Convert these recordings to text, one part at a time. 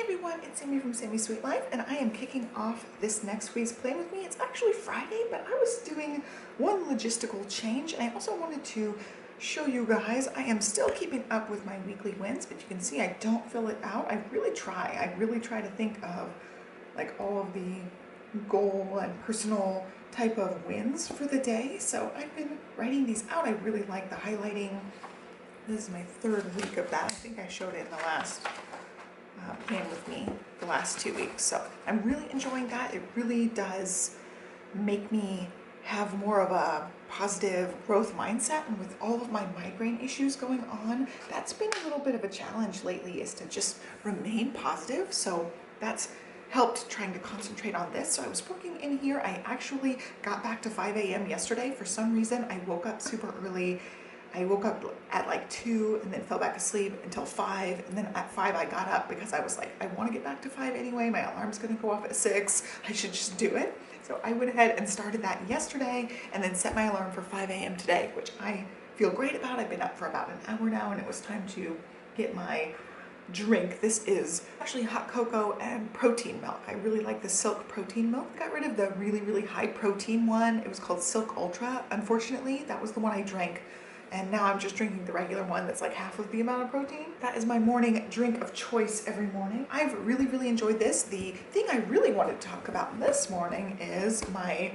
everyone, it's Sami from Sami's Sweet Life, and I am kicking off this next week's Plan With Me. It's actually Friday, but I was doing one logistical change, and I also wanted to show you guys I am still keeping up with my weekly wins, but you can see I don't fill it out. I really try to think of like all of the goal and personal type of wins for the day. So I've been writing these out. I really like the highlighting. This is my third week of that. I think I showed it in the last Plan With Me the last 2 weeks. So I'm really enjoying that. It really does make me have more of a positive growth mindset, and with all of my migraine issues going on, that's been a little bit of a challenge lately, is to just remain positive. So that's helped trying to concentrate on this. So I was working in here. I actually got back to 5 a.m. yesterday. For some reason, I woke up super early. I woke up at like 2 and then fell back asleep until 5, and then at 5 I got up because I was like, I want to get back to 5 anyway. My alarm's going to go off at 6. I should just do it. So I went ahead and started that yesterday and then set my alarm for 5 a.m. today, which I feel great about. I've been up for about an hour now, and it was time to get my drink. This is actually hot cocoa and protein milk. I really like the Silk protein milk. I got rid of the really high protein one. It was called Silk Ultra. Unfortunately, that was the one I drank, and now I'm just drinking the regular one that's like half of the amount of protein. That is my morning drink of choice every morning. I've really enjoyed this. The thing I really wanted to talk about this morning is my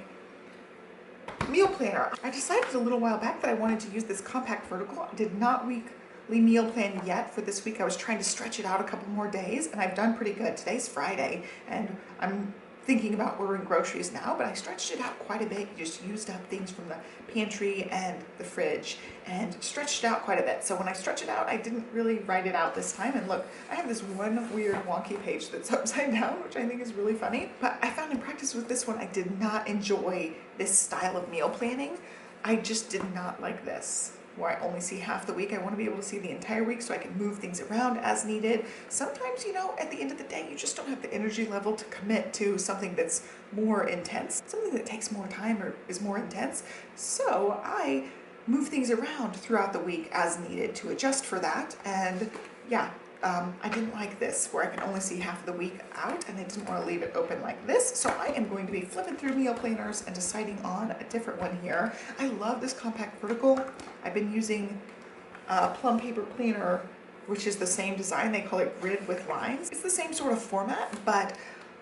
meal planner. I decided a little while back that I wanted to use this compact vertical. I did not weekly meal plan yet for this week. I was trying to stretch it out a couple more days, and I've done pretty good. Today's Friday, and I'm thinking about ordering groceries now, but I stretched it out quite a bit. Just used up things from the pantry and the fridge and stretched it out quite a bit. So when I stretch it out, I didn't really write it out this time. And look, I have this one weird wonky page that's upside down, which I think is really funny. But I found in practice with this one, I did not enjoy this style of meal planning. I just did not like this, where I only see half the week. I want to be able to see the entire week so I can move things around as needed. Sometimes, you know, at the end of the day, you just don't have the energy level to commit to something that's more intense, something that takes more time or is more intense. So I move things around throughout the week as needed to adjust for that. And yeah, I didn't like this where I can only see half of the week out, and I didn't want to leave it open like this. So I am going to be flipping through meal planners and deciding on a different one here. I love this compact vertical. I've been using Plum Paper Planner, which is the same design. They call it Grid with Lines. It's the same sort of format, but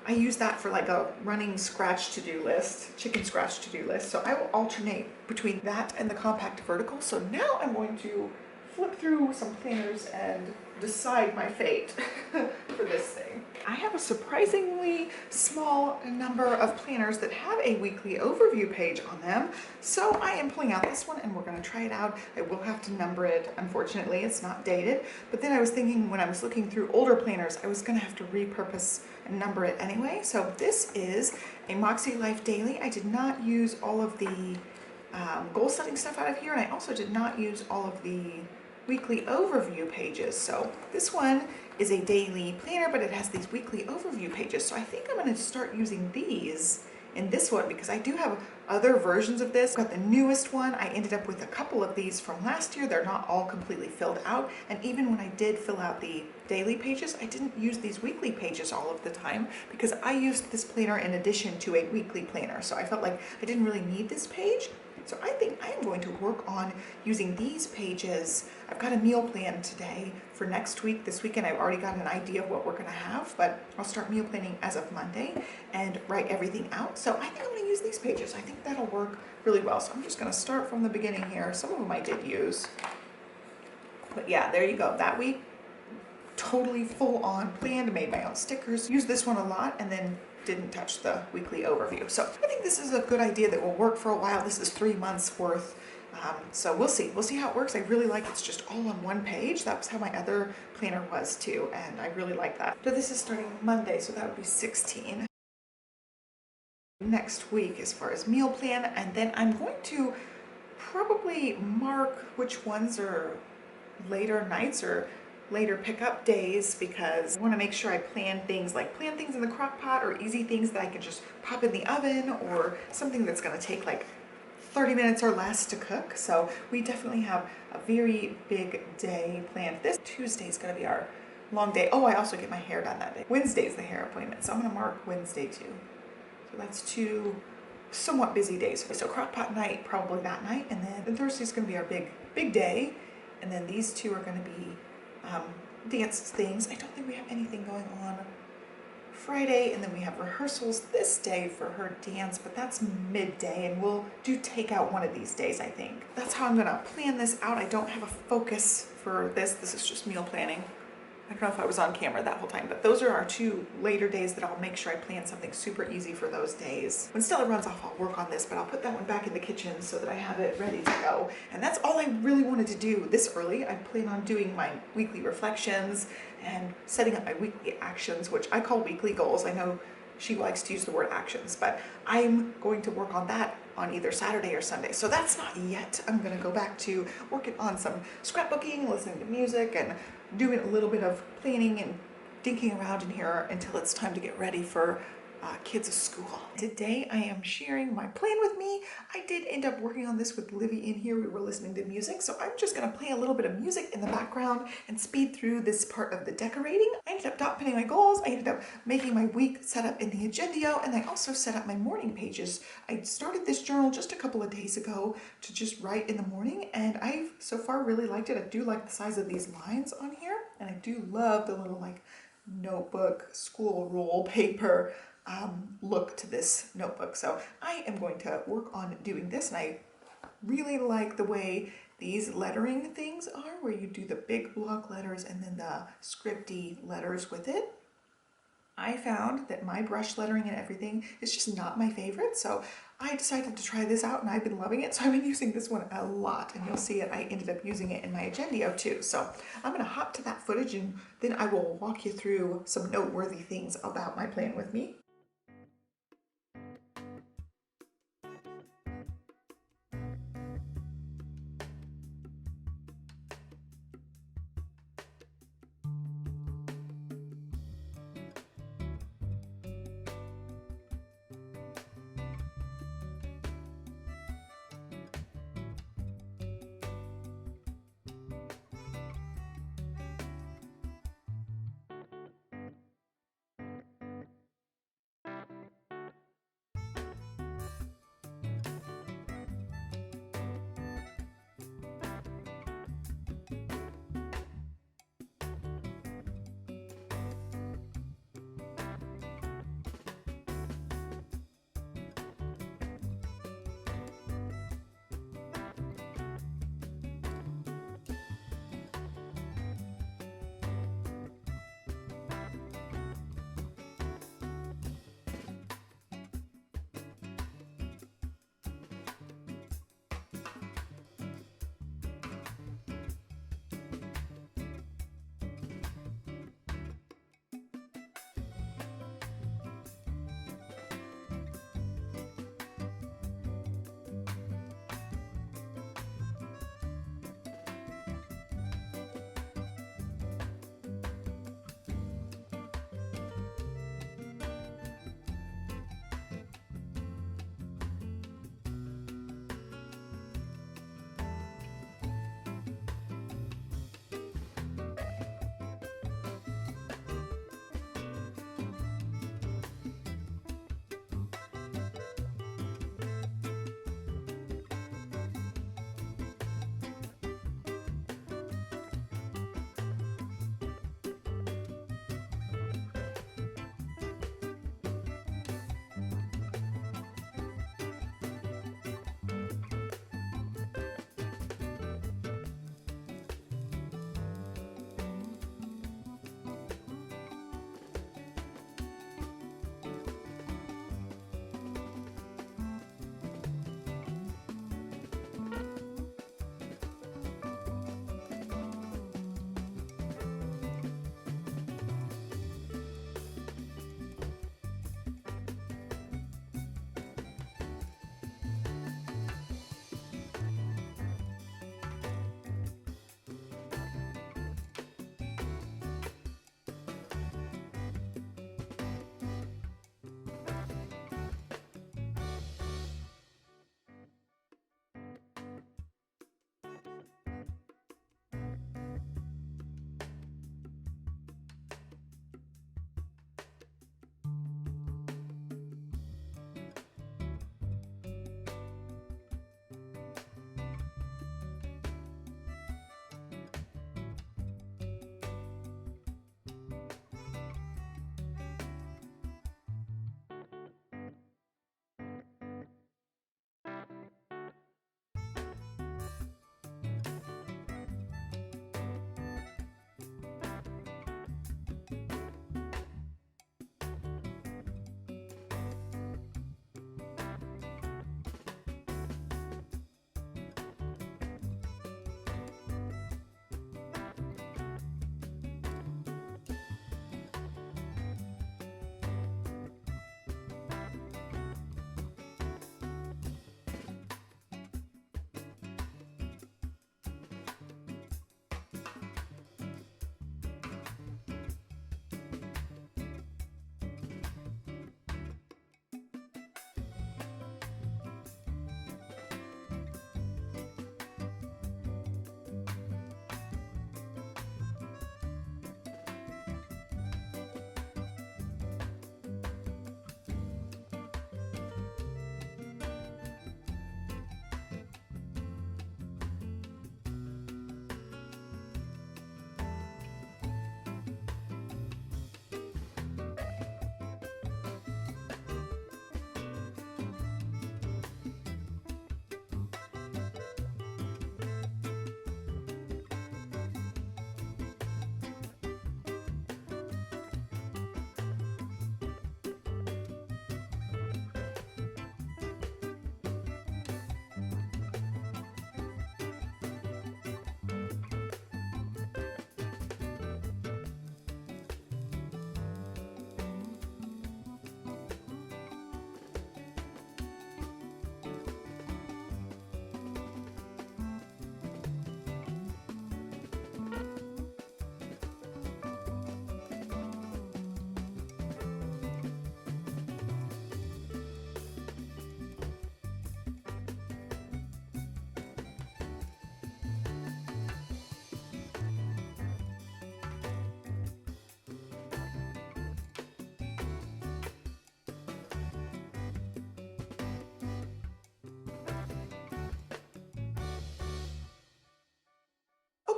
I use that for like a running scratch to-do list, chicken scratch to-do list. So I will alternate between that and the compact vertical. So now I'm going to flip through some planners and decide my fate for this thing. I have a surprisingly small number of planners that have a weekly overview page on them. So I am pulling out this one and we're going to try it out. I will have to number it. Unfortunately, it's not dated. But then I was thinking when I was looking through older planners, I was going to have to repurpose and number it anyway. So this is a Makselife Daily. I did not use all of the goal setting stuff out of here, and I also did not use all of the weekly overview pages. So this one is a daily planner, but it has these weekly overview pages. So I think I'm going to start using these in this one because I do have other versions of this. I've got the newest one. I ended up with a couple of these from last year. They're not all completely filled out. And even when I did fill out the daily pages, I didn't use these weekly pages all of the time because I used this planner in addition to a weekly planner. So I felt like I didn't really need this page. So I think I am going to work on using these pages. I've got a meal plan today for next week. This weekend I've already got an idea of what we're going to have, but I'll start meal planning as of Monday and write everything out. So I think I'm going to use these pages. I think that'll work really well. So I'm just going to start from the beginning here. Some of them I did use. But yeah, there you go. That week, totally full on planned, made my own stickers. Used this one a lot and then didn't touch the weekly overview. So I think this is a good idea that will work for a while. This is 3 months worth. So we'll see. We'll see how it works. I really like it's just all on one page. That was how my other planner was too, and I really like that. So this is starting Monday, so that would be 16. Next week as far as meal plan, and then I'm going to probably mark which ones are later nights or later pickup days, because I want to make sure I plan things in the crock pot, or easy things that I can just pop in the oven, or something that's going to take like 30 minutes or less to cook. So we definitely have a very big day planned. This Tuesday is going to be our long day. Oh, I also get my hair done that day. Wednesday's the hair appointment, so I'm gonna mark Wednesday too. So that's 2 somewhat busy days. So crock pot night, probably that night, and then Thursday's gonna be our big day, and then these 2 are gonna be dance things. I don't think we have anything going on Friday, and then we have rehearsals this day for her dance, but that's midday, and we'll do takeout one of these days, I think. That's how I'm gonna plan this out. I don't have a focus for this. This is just meal planning. I don't know if I was on camera that whole time, but those are our 2 later days that I'll make sure I plan something super easy for those days. When Stella runs off, I'll work on this, but I'll put that one back in the kitchen so that I have it ready to go. And that's all I really wanted to do this early. I plan on doing my weekly reflections and setting up my weekly actions, which I call weekly goals. I know she likes to use the word actions, but I'm going to work on that on either Saturday or Sunday. So that's not yet. I'm gonna go back to working on some scrapbooking, listening to music, and doing a little bit of planning and dinking around in here until it's time to get ready for kids' school. Today I am sharing my plan with me. I did end up working on this with Olivia in here. We were listening to music, so I'm just gonna play a little bit of music in the background and speed through this part of the decorating. I ended up dot pinning my goals. I ended up making my week setup in the Agendio, and I also set up my morning pages. I started this journal just a couple of days ago to just write in the morning, and I've so far really liked it. I do like the size of these lines on here, and I do love the little like notebook, school roll paper look to this notebook. So I am going to work on doing this, and I really like the way these lettering things are, where you do the big block letters and then the scripty letters with it. I found that my brush lettering and everything is just not my favorite, so I decided to try this out, and I've been loving it. So I've been using this one a lot, and you'll see it. I ended up using it in my Agendio too. So I'm gonna hop to that footage, and then I will walk you through some noteworthy things about my plan with me.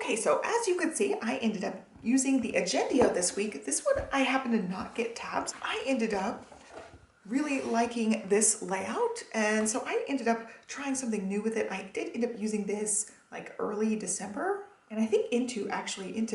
Okay, so as you can see, I ended up using the Agendio this week. This one, I happen to not get tabs. I ended up really liking this layout, and so I ended up trying something new with it. I did end up using this like early December, and I think into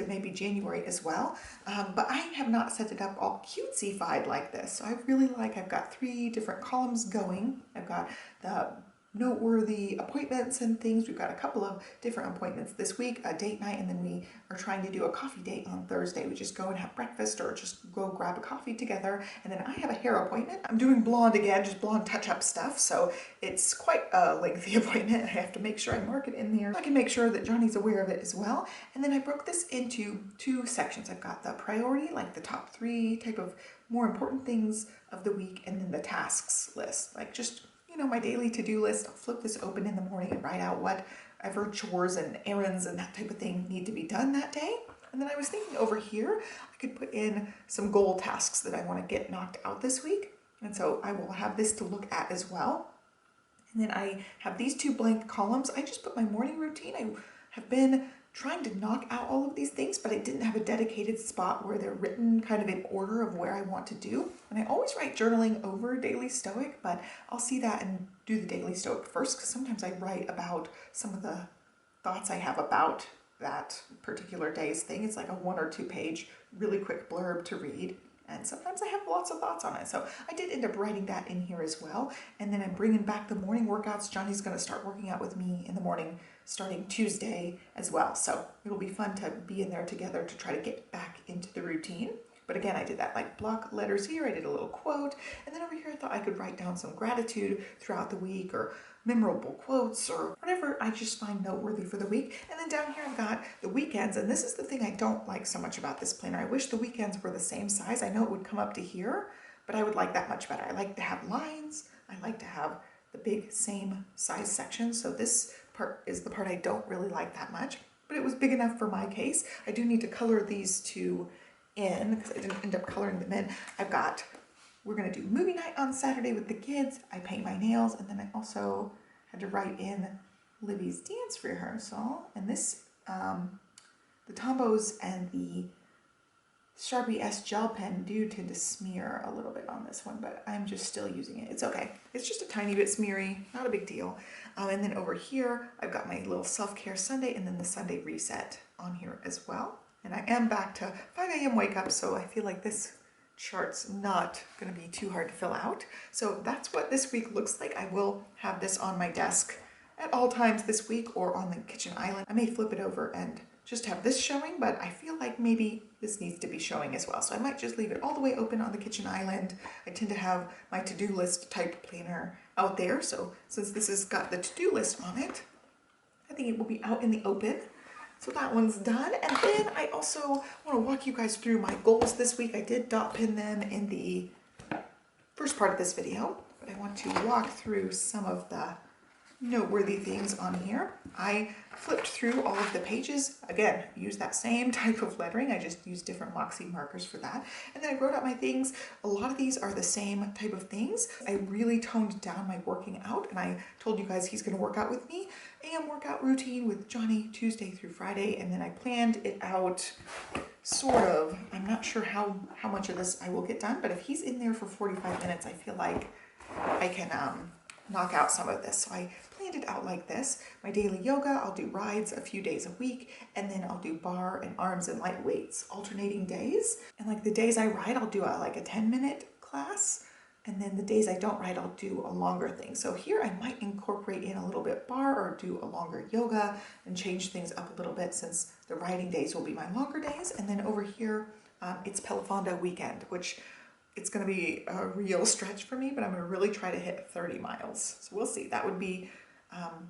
maybe January as well, but I have not set it up all cutesy-fied like this. So I really I've got 3 different columns going. I've got the noteworthy appointments and things. We've got a couple of different appointments this week, a date night, and then we are trying to do a coffee date on Thursday. We just go and have breakfast or just go grab a coffee together. And then I have a hair appointment. I'm doing blonde again, just blonde touch-up stuff. So it's quite a lengthy appointment. I have to make sure I mark it in there. I can make sure that Johnny's aware of it as well. And then I broke this into 2 sections. I've got the priority, like the top 3 type of more important things of the week, and then the tasks list, like just my daily to-do list. I'll flip this open in the morning and write out whatever chores and errands and that type of thing need to be done that day. And then I was thinking over here, I could put in some goal tasks that I want to get knocked out this week. And so I will have this to look at as well. And then I have these 2 blank columns. I just put my morning routine. I have been trying to knock out all of these things, but I didn't have a dedicated spot where they're written kind of in order of where I want to do. And I always write journaling over Daily Stoic, but I'll see that and do the Daily Stoic first, because sometimes I write about some of the thoughts I have about that particular day's thing. It's like a 1 or 2 page, really quick blurb to read. And sometimes I have lots of thoughts on it. So I did end up writing that in here as well. And then I'm bringing back the morning workouts. Johnny's going to start working out with me in the morning starting Tuesday as well. So it'll be fun to be in there together to try to get back into the routine. But again, I did that like block letters here. I did a little quote. And then over here, I thought I could write down some gratitude throughout the week or memorable quotes or whatever I just find noteworthy for the week. And then down here I've got the weekends, and this is the thing I don't like so much about this planner. I wish the weekends were the same size. I know it would come up to here, but I would like that much better. I like to have lines. I like to have the big same size sections. So this part is the part I don't really like that much, but it was big enough for my case. I do need to color these 2 in because I didn't end up coloring them in. We're going to do movie night on Saturday with the kids. I paint my nails, and then I also had to write in Livy's dance rehearsal. And this, the Tombos and the Sharpie S gel pen do tend to smear a little bit on this one, but I'm just still using it. It's okay. It's just a tiny bit smeary, not a big deal. And then over here, I've got my little self-care Sunday and then the Sunday reset on here as well. And I am back to 5 a.m. wake up, so I feel like this chart's not going to be too hard to fill out. So that's what this week looks like. I will have this on my desk at all times this week or on the kitchen island. I may flip it over and just have this showing, but I feel like maybe this needs to be showing as well. So I might just leave it all the way open on the kitchen island. I tend to have my to-do list type planner out there. So since this has got the to-do list on it, I think it will be out in the open. So that one's done. And then I also want to walk you guys through my goals this week. I did dot pin them in the first part of this video, but I want to walk through some of the noteworthy things on here. I flipped through all of the pages. Again, use that same type of lettering. I just used different Moxie markers for that. And then I wrote out my things. A lot of these are the same type of things. I really toned down my working out, and I told you guys he's going to work out with me. AM workout routine with Johnny Tuesday through Friday, and then I planned it out sort of. I'm not sure how much of this I will get done, but if he's in there for 45 minutes, I feel like I can knock out some of this. So I planned it out like this. My daily yoga, I'll do rides a few days a week, and then I'll do bar and arms and light weights alternating days. And like the days I ride, I'll do like a 10-minute class. And then the days I don't ride, I'll do a longer thing. So here I might incorporate in a little bit bar or do a longer yoga and change things up a little bit since the riding days will be my longer days. And then over here, it's Pelafonda weekend, which it's going to be a real stretch for me, but I'm going to really try to hit 30 miles. So we'll see. That would be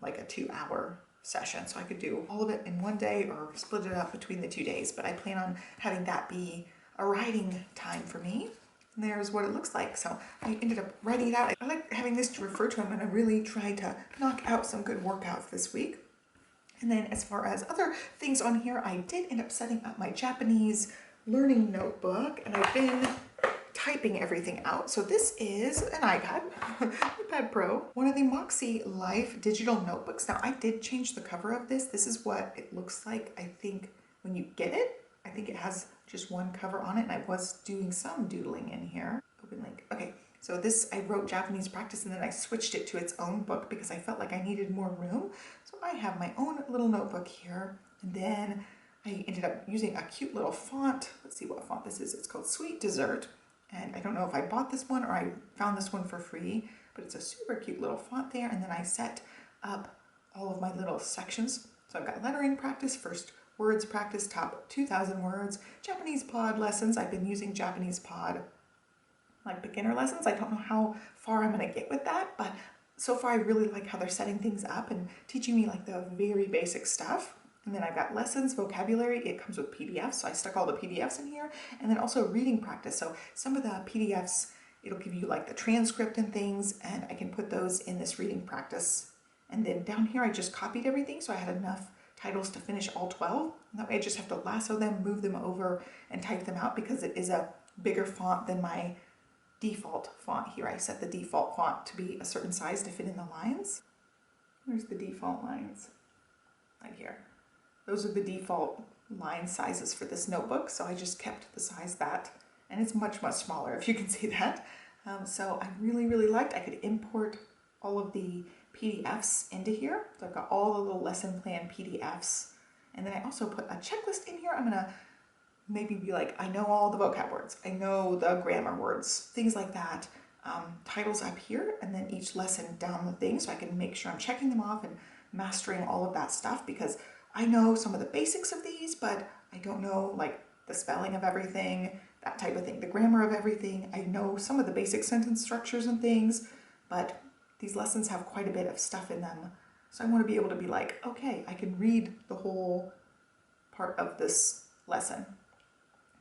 like a 2-hour session. So I could do all of it in one day or split it up between the 2 days, but I plan on having that be a riding time for me. And there's what it looks like. So I ended up writing it out. I like having this to refer to. I'm going to really try to knock out some good workouts this week. And then as far as other things on here, I did end up setting up my Japanese learning notebook, and I've been typing everything out. So this is an iPad, iPad Pro, one of the Makselife digital notebooks. Now I did change the cover of this. This is what it looks like, I think, when you get it. I think it has just one cover on it, and I was doing some doodling in here. Open link. Okay, so this, I wrote Japanese practice and then I switched it to its own book because I felt like I needed more room. So I have my own little notebook here, and then I ended up using a cute little font. Let's see what font this is. It's called Sweet Dessert. And I don't know if I bought this one or I found this one for free, but it's a super cute little font there. And then I set up all of my little sections. So I've got lettering practice, first words practice, top 2,000 words, Japanese pod lessons. I've been using Japanese pod like beginner lessons. I don't know how far I'm gonna get with that, but so far I really like how they're setting things up and teaching me like the very basic stuff. And then I've got lessons, vocabulary. It comes with PDFs, so I stuck all the PDFs in here. And then also reading practice. So some of the PDFs, it'll give you like the transcript and things, and I can put those in this reading practice. And then down here, I just copied everything, so I had enough titles to finish all 12. And that way I just have to lasso them, move them over, and type them out because it is a bigger font than my default font here. I set the default font to be a certain size to fit in the lines. Where's the default lines? Right here. Those are the default line sizes for this notebook, so I just kept the size that, and it's much, much smaller if you can see that. So I really liked, I could import all of the PDFs into here. So I've got all the little lesson plan PDFs, and then I also put a checklist in here. I'm gonna maybe be like, I know all the vocab words, I know the grammar words, things like that. Titles up here, and then each lesson down the thing, so I can make sure I'm checking them off and mastering all of that stuff, because I know some of the basics of these, but I don't know like the spelling of everything, that type of thing, the grammar of everything. I know some of the basic sentence structures and things, but these lessons have quite a bit of stuff in them. So I want to be able to be like, okay, I can read the whole part of this lesson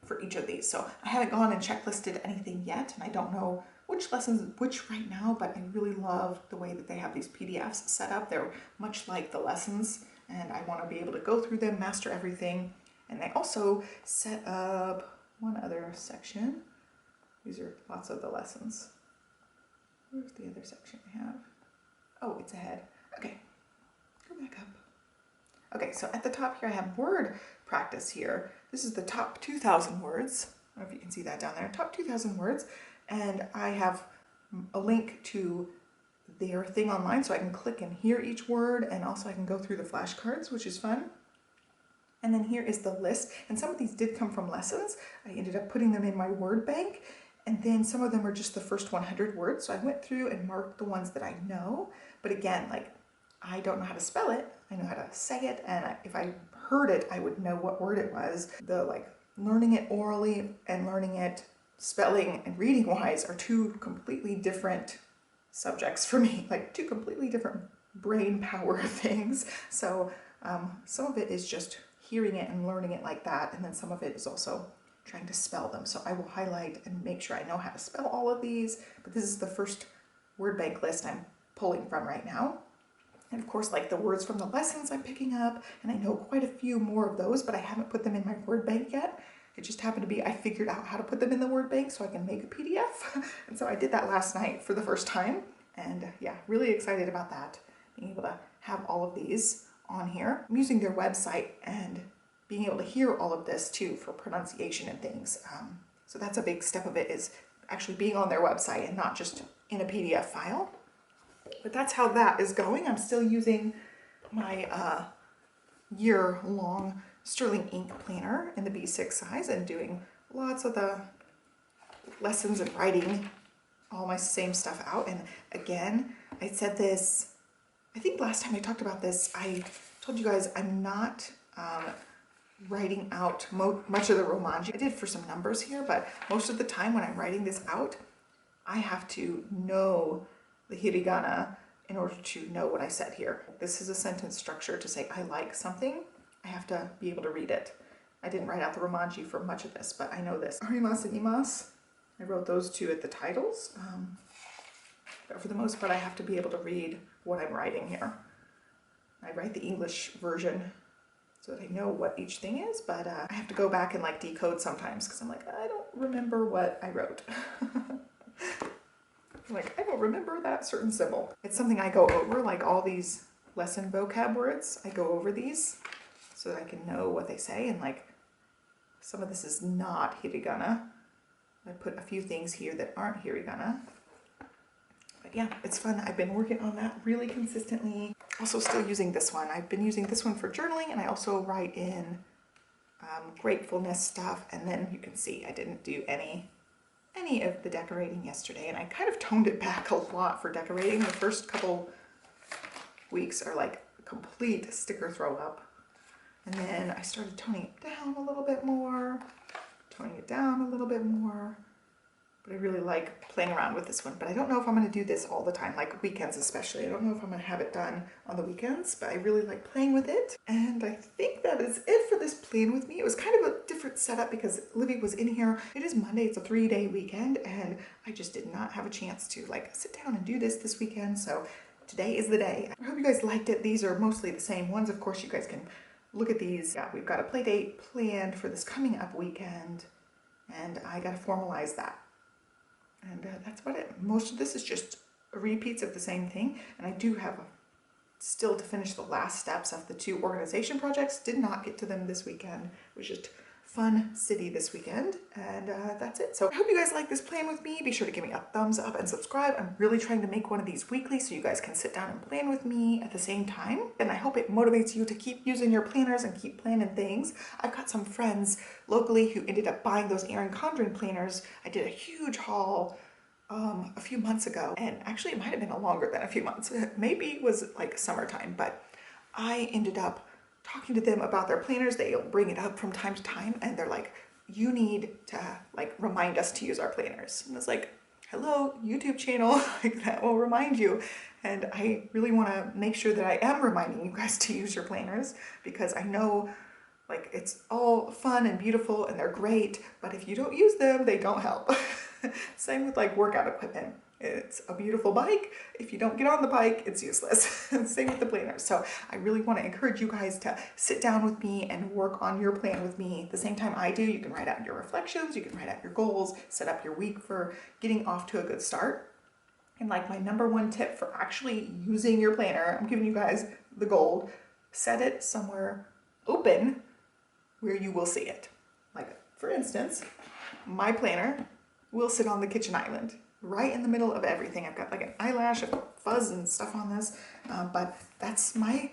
for each of these. So I haven't gone and checklisted anything yet, and I don't know which lessons, which right now, but I really love the way that they have these PDFs set up. They're much like the lessons, and I want to be able to go through them, master everything. And I also set up one other section. These are lots of the lessons. Where's the other section I have? Oh, it's ahead. Okay, go back up. Okay, so at the top here I have word practice here. This is the top 2,000 words. I don't know if you can see that down there. Top 2,000 words. And I have a link to their thing online, so I can click and hear each word, and also I can go through the flashcards, which is fun. And then here is the list, and some of these did come from lessons. I ended up putting them in my word bank, and then some of them are just the first 100 words, so I went through and marked the ones that I know. But again, like, I don't know how to spell it, I know how to say it, and if I heard it, I would know what word it was. The like learning it orally and learning it spelling and reading wise are two completely different subjects for me, like two completely different brain power things. So some of it is just hearing it and learning it like that, and then some of it is also trying to spell them. So I will highlight and make sure I know how to spell all of these, but this is the first word bank list I'm pulling from right now. And of course, like the words from the lessons I'm picking up, and I know quite a few more of those, but I haven't put them in my word bank yet. It just happened to be, I figured out how to put them in the word bank so I can make a PDF. And so I did that last night for the first time. And yeah, really excited about that. Being able to have all of these on here. I'm using their website and being able to hear all of this too for pronunciation and things. So that's a big step of it, is actually being on their website and not just in a PDF file. But that's how that is going. I'm still using my year-long Sterling ink planner in the B6 size and doing lots of the lessons and writing all my same stuff out. And again, I said this, I think last time I talked about this, I told you guys I'm not writing out much of the romanji. I did for some numbers here, but most of the time when I'm writing this out, I have to know the hiragana in order to know what I said here. This is a sentence structure to say I like something. I have to be able to read it. I didn't write out the romanji for much of this, but I know this. Arimasu and imasu. I wrote those two at the titles. But for the most part, I have to be able to read what I'm writing here. I write the English version so that I know what each thing is, but I have to go back and like decode sometimes because I'm like, I don't remember what I wrote. Like, I don't remember that certain symbol. It's something I go over, like all these lesson vocab words. I go over these so that I can know what they say, and like some of this is not hiragana. I put a few things here that aren't hiragana. But yeah, it's fun. I've been working on that really consistently. Also still using this one. I've been using this one for journaling, and I also write in gratefulness stuff. And then you can see I didn't do any of the decorating yesterday, and I kind of toned it back a lot for decorating. The first couple weeks are like complete sticker throw up, and then I started toning it down a little bit more, toning it down a little bit more. But I really like playing around with this one. But I don't know if I'm going to do this all the time, like weekends especially. I don't know if I'm going to have it done on the weekends, but I really like playing with it. And I think that is it for this playing with me. It was kind of a different setup because Olivia was in here. It is Monday, it's a 3-day weekend, and I just did not have a chance to like sit down and do this weekend. So today is the day. I hope you guys liked it. These are mostly the same ones. Of course, you guys can look at these. Yeah, we've got a play date planned for this coming up weekend, and I got to formalize that. And that's about it. Most of this is just repeats of the same thing. And I do have still to finish the last steps of the 2 organization projects. Did not get to them this weekend. It was just fun city this weekend. And that's it. So I hope you guys like this plan with me. Be sure to give me a thumbs up and subscribe. I'm really trying to make one of these weekly so you guys can sit down and plan with me at the same time. And I hope it motivates you to keep using your planners and keep planning things. I've got some friends locally who ended up buying those Erin Condren planners. I did a huge haul a few months ago, and actually it might have been longer than a few months. Maybe it was like summertime, but I ended up talking to them about their planners. They'll bring it up from time to time, and they're like, you need to like remind us to use our planners. And it's like, hello, YouTube channel, like that will remind you. And I really want to make sure that I am reminding you guys to use your planners, because I know like it's all fun and beautiful and they're great, but if you don't use them, they don't help. Same with like workout equipment. It's a beautiful bike. If you don't get on the bike, it's useless. Same with the planners. So I really want to encourage you guys to sit down with me and work on your plan with me at the same time I do. You can write out your reflections, you can write out your goals, set up your week for getting off to a good start. And like my #1 tip for actually using your planner, I'm giving you guys the gold. Set it somewhere open where you will see it. Like for instance, my planner will sit on the kitchen island, right in the middle of everything. I've got like an eyelash, I've got fuzz and stuff on this, but that's my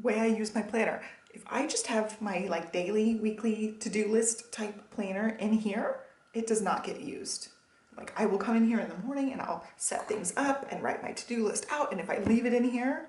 way I use my planner. If I just have my like daily, weekly to-do list type planner in here, it does not get used. Like I will come in here in the morning and I'll set things up and write my to-do list out, and if I leave it in here,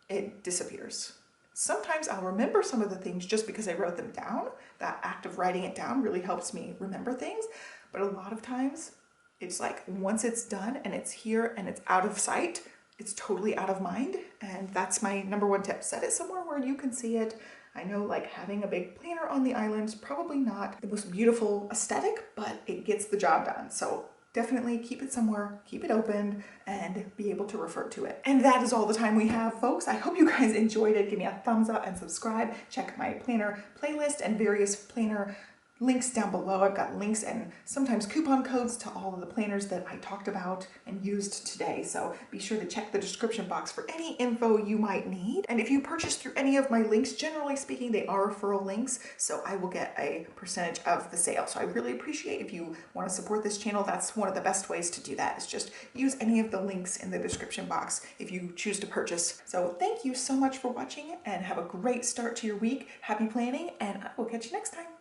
it disappears. Sometimes I'll remember some of the things just because I wrote them down. That act of writing it down really helps me remember things. But a lot of times it's like once it's done and it's here and it's out of sight, it's totally out of mind. And that's my #1 tip. Set it somewhere where you can see it. I know like having a big planner on the island is probably not the most beautiful aesthetic, but it gets the job done. So definitely keep it somewhere, keep it open, and be able to refer to it. And that is all the time we have, folks. I hope you guys enjoyed it. Give me a thumbs up and subscribe. Check my planner playlist and various planner links down below. I've got links and sometimes coupon codes to all of the planners that I talked about and used today. So be sure to check the description box for any info you might need. And if you purchase through any of my links, generally speaking, they are referral links, so I will get a percentage of the sale. So I really appreciate if you want to support this channel. That's one of the best ways to do that, is just use any of the links in the description box if you choose to purchase. So thank you so much for watching, and have a great start to your week. Happy planning, and I will catch you next time.